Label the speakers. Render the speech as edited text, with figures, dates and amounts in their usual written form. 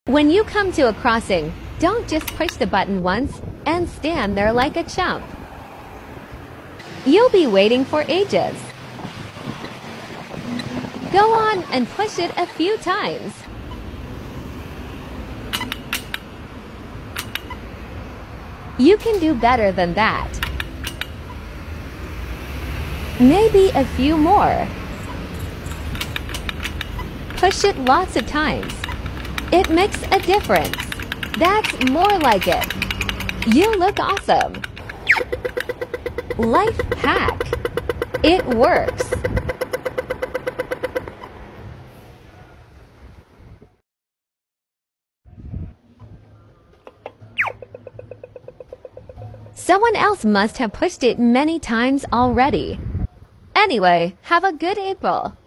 Speaker 1: When you come to a crossing, don't just push the button once and stand there like a chump. You'll be waiting for ages. Go on and push it a few times. You can do better than that. Maybe a few more. Push it lots of times. It makes a difference. That's more like it. You look awesome. Life hack. It works. Someone else must have pushed it many times already. Anyway, have a good April.